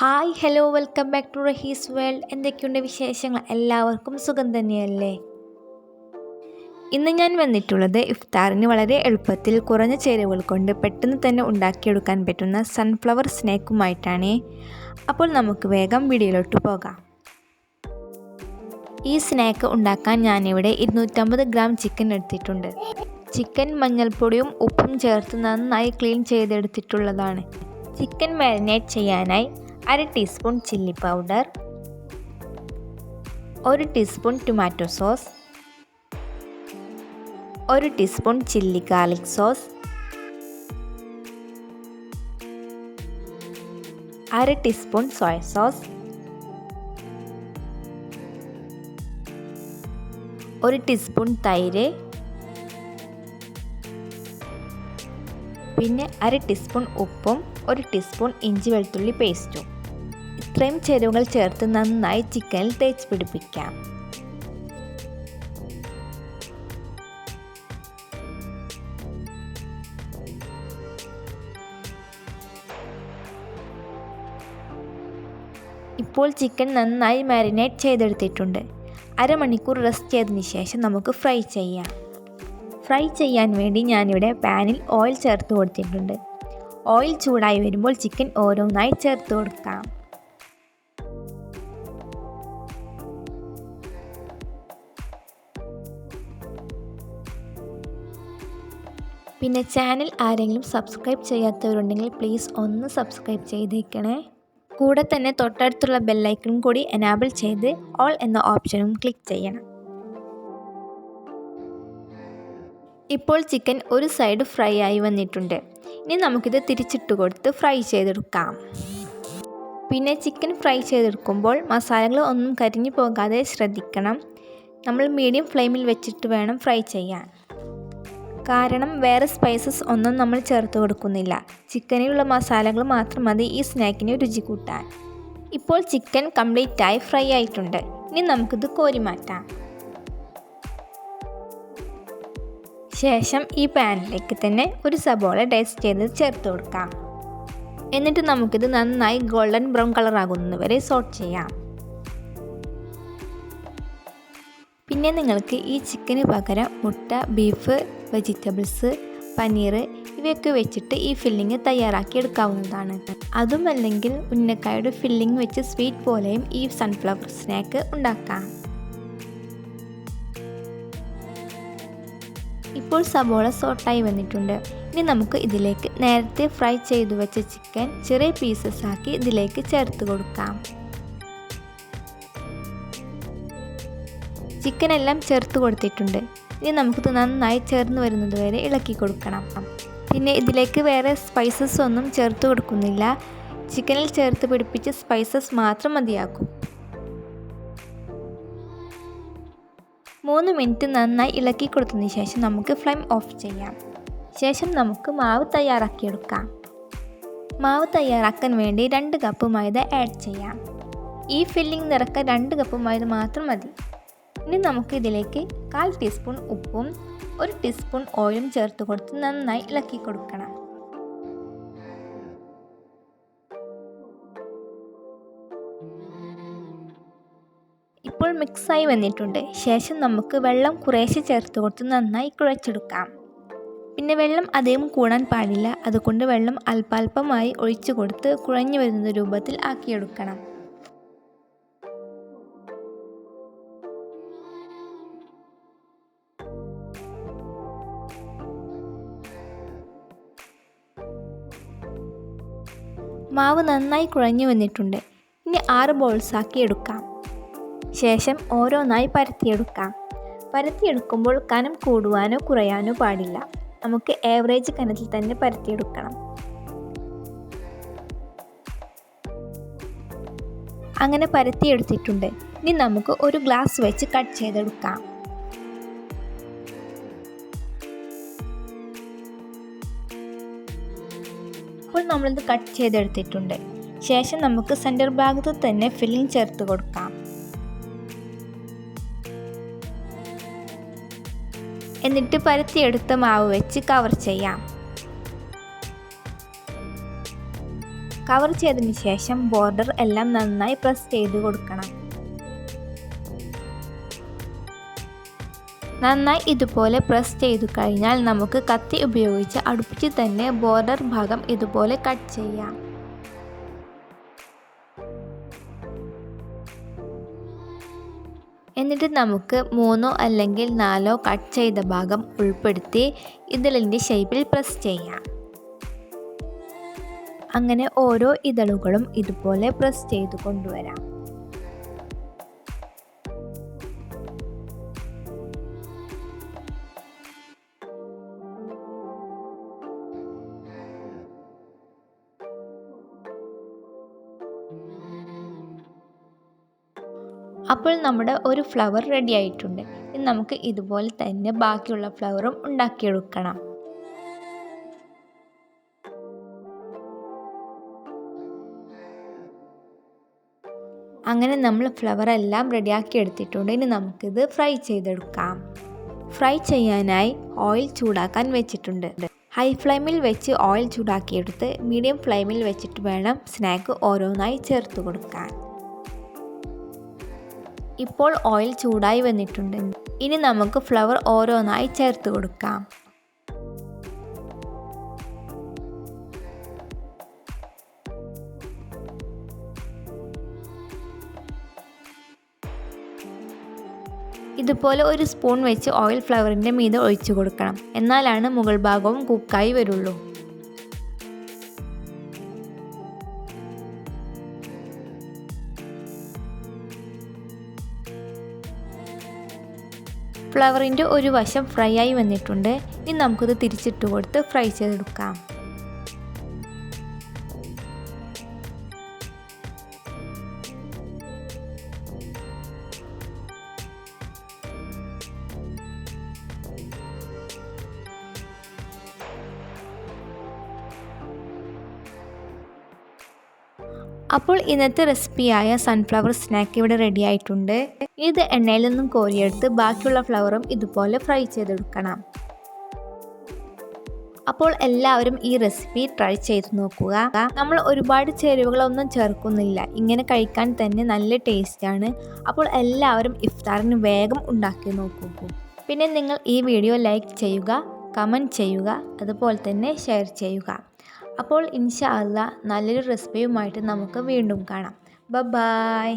Hi hello welcome back to Rahees world. എന്തൊക്കെയുണ്ട് വിശേഷങ്ങൾ? എല്ലാവർക്കും സുഖം തന്നെയല്ലേ? ഇന്ന് ഞാൻ വന്നിട്ടുള്ളത് ഇഫ്താറിന് വളരെ എളുപ്പത്തിൽ കുറഞ്ഞ ചേരുവകൾ കൊണ്ട് പെട്ടെന്ന് തന്നെ ഉണ്ടാക്കിയെടുക്കാൻ പറ്റുന്ന സൺഫ്ലവർ സ്നാക്കുമായിട്ടാണ്. അപ്പോൾ നമുക്ക് വേഗം വീഡിയോയിലോട്ട് പോകാം. ഈ സ്നാക്ക് ഉണ്ടാക്കാൻ ഞാനിവിടെ 250 ഗ്രാം ചിക്കൻ എടുത്തിട്ടുണ്ട്. ചിക്കൻ മഞ്ഞൾപ്പൊടിയും ഉപ്പും ചേർത്ത് നന്നായി ക്ലീൻ ചെയ്തെടുത്തിട്ടുള്ളതാണ്. ചിക്കൻ മാരിനേറ്റ് ചെയ്യാനായി 1/2 teaspoon chilli powder, 1 teaspoon tomato sauce, 1 teaspoon chilli garlic sauce, 1/2 teaspoon soya sauce, 1 teaspoon തൈര്, പിന്നെ 1/2 ടീസ്പൂൺ ഉപ്പും 1 ടീസ്പൂൺ ഇഞ്ചി വെളുത്തുള്ളി പേസ്റ്റും. ഇത്രയും ചേരുവകൾ ചേർത്ത് നന്നായി ചിക്കനിൽ തേച്ച് പിടിപ്പിക്കാം. ഇപ്പോൾ ചിക്കൻ നന്നായി മാരിനേറ്റ് ചെയ്തെടുത്തിട്ടുണ്ട്. അരമണിക്കൂർ റെസ്റ്റ് ചെയ്തതിന് ശേഷം നമുക്ക് ഫ്രൈ ചെയ്യാം. ഫ്രൈ ചെയ്യാൻ വേണ്ടി ഞാനിവിടെ പാനിൽ ഓയിൽ ചേർത്ത് കൊടുത്തിട്ടുണ്ട്. ഓയിൽ ചൂടായി വരുമ്പോൾ ചിക്കൻ ഓരോന്നായി ചേർത്ത് കൊടുക്കാം. പിന്നെ ചാനൽ ആരെങ്കിലും സബ്സ്ക്രൈബ് ചെയ്യാത്തവരുണ്ടെങ്കിൽ പ്ലീസ് ഒന്ന് സബ്സ്ക്രൈബ് ചെയ്തേക്കണേ. കൂടെ തന്നെ തൊട്ടടുത്തുള്ള ബെല്ലൈക്കണും കൂടി എനാബിൾ ചെയ്ത് ഓൾ എന്ന ഓപ്ഷനും ക്ലിക്ക് ചെയ്യണം. ഇപ്പോൾ ചിക്കൻ ഒരു സൈഡ് ഫ്രൈ ആയി വന്നിട്ടുണ്ട്. ഇനി നമുക്കിത് തിരിച്ചിട്ട് കൊടുത്ത് ഫ്രൈ ചെയ്തെടുക്കാം. പിന്നെ ചിക്കൻ ഫ്രൈ ചെയ്തെടുക്കുമ്പോൾ മസാലകൾ ഒന്നും കരിഞ്ഞു പോകാതെ ശ്രദ്ധിക്കണം. നമ്മൾ മീഡിയം ഫ്ലെയിമിൽ വെച്ചിട്ട് വേണം ഫ്രൈ ചെയ്യാൻ. കാരണം വേറെ സ്പൈസസ് ഒന്നും നമ്മൾ ചേർത്ത് കൊടുക്കുന്നില്ല. ചിക്കനിലുള്ള മസാലകൾ മാത്രം മതി ഈ സ്നാക്കിന് രുചി കൂട്ടാൻ. ഇപ്പോൾ ചിക്കൻ കംപ്ലീറ്റായി ഫ്രൈ ആയിട്ടുണ്ട്. ഇനി നമുക്കിത് കോരി മാറ്റാം. ശേഷം ഈ പാനിലേക്ക് തന്നെ ഒരു സബോള ഡൈസ് ചെയ്ത് ചേർത്ത് കൊടുക്കാം. എന്നിട്ട് നമുക്കിത് നന്നായി ഗോൾഡൻ ബ്രൗൺ കളർ ആകുന്നതുവരെ സോട്ട് ചെയ്യാം. പിന്നെ നിങ്ങൾക്ക് ഈ ചിക്കന് പകരം മുട്ട, ബീഫ്, വെജിറ്റബിൾസ്, പനീർ ഇവയൊക്കെ വെച്ചിട്ട് ഈ ഫില്ലിങ് തയ്യാറാക്കി എടുക്കാവുന്നതാണ്. അതുമല്ലെങ്കിൽ ഉന്നക്കായുടെ ഫില്ലിങ് വെച്ച് സ്വീറ്റ് പോലെയും ഈ സൺഫ്ലവർ സ്നാക്ക് ഉണ്ടാക്കാം. ഇപ്പോൾ സബോള സോട്ടായി വന്നിട്ടുണ്ട്. ഇനി നമുക്ക് ഇതിലേക്ക് നേരത്തെ ഫ്രൈ ചെയ്തു വെച്ച ചിക്കൻ ചെറിയ പീസസ് ആക്കി ഇതിലേക്ക് ചേർത്ത് കൊടുക്കാം. ചിക്കൻ എല്ലാം ചേർത്ത് കൊടുത്തിട്ടുണ്ട്. ഇനി നമുക്കിത് നന്നായി ചേർന്ന് വരുന്നത് വരെ ഇളക്കി കൊടുക്കണം. പിന്നെ ഇതിലേക്ക് വേറെ സ്പൈസസ് ഒന്നും ചേർത്ത് കൊടുക്കുന്നില്ല. ചിക്കനിൽ ചേർത്ത് പിടിപ്പിച്ച സ്പൈസസ് മാത്രം മതിയാക്കും. 3 മിനിറ്റ് നന്നായി ഇളക്കി കൊടുത്തതിന് ശേഷം നമുക്ക് ഫ്ലെയിം ഓഫ് ചെയ്യാം. ശേഷം നമുക്ക് മാവ് തയ്യാറാക്കിയെടുക്കാം. മാവ് തയ്യാറാക്കാൻ വേണ്ടി 2 കപ്പ് മൈദ ആഡ് ചെയ്യാം. ഈ ഫില്ലിംഗ് നിറക്കാൻ 2 കപ്പ് മൈദ മാത്രം മതി. ഇനി നമുക്ക് ഇതിലേക്ക് 1/4 ടീസ്പൂൺ ഉപ്പും 1 ടീസ്പൂൺ ഓയിലും ചേർത്ത് കൊടുത്ത് നന്നായി ഇളക്കി കൊടുക്കണം. ഇപ്പോൾ മിക്സായി വന്നിട്ടുണ്ട്. ശേഷം നമുക്ക് വെള്ളം കുറേശ്ശെ ചേർത്ത് കൊടുത്ത് നന്നായി കുഴച്ചെടുക്കാം. പിന്നെ വെള്ളം അധികം കൂടാൻ പാടില്ല. അതുകൊണ്ട് വെള്ളം അല്പാൽപമായി ഒഴിച്ചു കൊടുത്ത് കുഴഞ്ഞു വരുന്ന രൂപത്തിൽ ആക്കിയെടുക്കണം. മാവ് നന്നായി കുഴഞ്ഞു വന്നിട്ടുണ്ട്. ഇനി 6 ബോൾസ് ആക്കി എടുക്കാം. ശേഷം ഓരോന്നായി പരത്തിയെടുക്കാം. പരത്തിയെടുക്കുമ്പോൾ കനം കൂടുവാനോ കുറയാനോ പാടില്ല. നമുക്ക് ഏവറേജ് കനത്തിൽ തന്നെ പരത്തിയെടുക്കണം. അങ്ങനെ പരത്തിയെടുത്തിട്ടുണ്ട്. ഇനി നമുക്ക് ഒരു ഗ്ലാസ് വെച്ച് കട്ട് ചെയ്തെടുക്കാം. ഇപ്പോൾ നമ്മളിത് കട്ട് ചെയ്തെടുത്തിട്ടുണ്ട്. ശേഷം നമുക്ക് സെൻറ്റർ ഭാഗത്ത് തന്നെ ഫില്ലിംഗ് ചേർത്ത് കൊടുക്കാം. എന്നിട്ട് പരത്തിയെടുത്ത മാവ് വെച്ച് കവർ ചെയ്യാം. കവർ ചെയ്തതിന് ശേഷം ബോർഡർ എല്ലാം നന്നായി പ്രസ് ചെയ്ത് കൊടുക്കണം. നന്നായി ഇതുപോലെ പ്രസ് ചെയ്തു കഴിഞ്ഞാൽ നമുക്ക് കത്തി ഉപയോഗിച്ച് അടുപ്പിച്ച് തന്നെ ബോർഡർ ഭാഗം ഇതുപോലെ കട്ട് ചെയ്യാം. എന്നിട്ട് നമുക്ക് 3 അല്ലെങ്കിൽ 4 കട്ട് ചെയ്ത ഭാഗം ഉൾപ്പെടുത്തി ഇതളിൻ്റെ ഷേപ്പിൽ പ്രസ് ചെയ്യാം. അങ്ങനെ ഓരോ ഇതളുകളും ഇതുപോലെ പ്രസ് ചെയ്ത് കൊണ്ടുവരാം. അപ്പോൾ നമ്മുടെ ഒരു ഫ്ലവർ റെഡി ആയിട്ടുണ്ട്. ഇനി നമുക്ക് ഇതുപോലെ തന്നെ ബാക്കിയുള്ള ഫ്ലവറും ഉണ്ടാക്കിയെടുക്കണം. അങ്ങനെ നമ്മൾ ഫ്ലവർ എല്ലാം റെഡിയാക്കി എടുത്തിട്ടുണ്ട്. ഇനി നമുക്കിത് ഫ്രൈ ചെയ്തെടുക്കാം. ഫ്രൈ ചെയ്യാനായി ഓയിൽ ചൂടാക്കാൻ വെച്ചിട്ടുണ്ട്. ഹൈ ഫ്ലെയിമിൽ വെച്ച് ഓയിൽ ചൂടാക്കിയെടുത്ത് മീഡിയം ഫ്ലെയിമിൽ വെച്ചിട്ട് വേണം സ്നാക്ക് ഓരോന്നായി ചേർത്ത് കൊടുക്കാൻ. ഇപ്പോൾ ഓയിൽ ചൂടായി വന്നിട്ടുണ്ട്. ഇനി നമുക്ക് ഫ്ലവർ ഓരോന്നായി ചേർത്ത് കൊടുക്കാം. ഇതുപോലെ ഒരു സ്പൂൺ വെച്ച് ഓയിൽ ഫ്ലവറിൻ്റെ മീതെ ഒഴിച്ചു കൊടുക്കണം. എന്നാലാണ് മുകൾ ഭാഗവും കുക്കായി വരുള്ളൂ. ഫ്ലവറിൻ്റെ ഒരു വശം ഫ്രൈ ആയി വന്നിട്ടുണ്ട്. ഇനി നമുക്കിത് തിരിച്ചിട്ട് കൊടുത്ത് ഫ്രൈ ചെയ്തെടുക്കാം. അപ്പോൾ ഇന്നത്തെ റെസിപ്പിയായ സൺഫ്ലവർ സ്നാക്ക് ഇവിടെ റെഡി ആയിട്ടുണ്ട്. ഇത് എണ്ണയിൽ നിന്നും കോരിയെടുത്ത് ബാക്കിയുള്ള ഫ്ലവറും ഇതുപോലെ ഫ്രൈ ചെയ്തെടുക്കണം. അപ്പോൾ എല്ലാവരും ഈ റെസിപ്പി ട്രൈ ചെയ്ത് നോക്കുക. നമ്മൾ ഒരുപാട് ചേരുവകളൊന്നും ചേർക്കുന്നില്ല. ഇങ്ങനെ കഴിക്കാൻ തന്നെ നല്ല ടേസ്റ്റാണ്. അപ്പോൾ എല്ലാവരും ഇഫ്താറിന് വേഗം ഉണ്ടാക്കി നോക്കൂ. പിന്നെ നിങ്ങൾ ഈ വീഡിയോ ലൈക്ക് ചെയ്യുക, കമൻറ്റ് ചെയ്യുക, അതുപോലെ തന്നെ ഷെയർ ചെയ്യുക. അപ്പോൾ ഇൻഷാ അല്ലാഹ് നല്ലൊരു റെസിപ്പിയുമായിട്ട് നമുക്ക് വീണ്ടും കാണാം. ബൈ.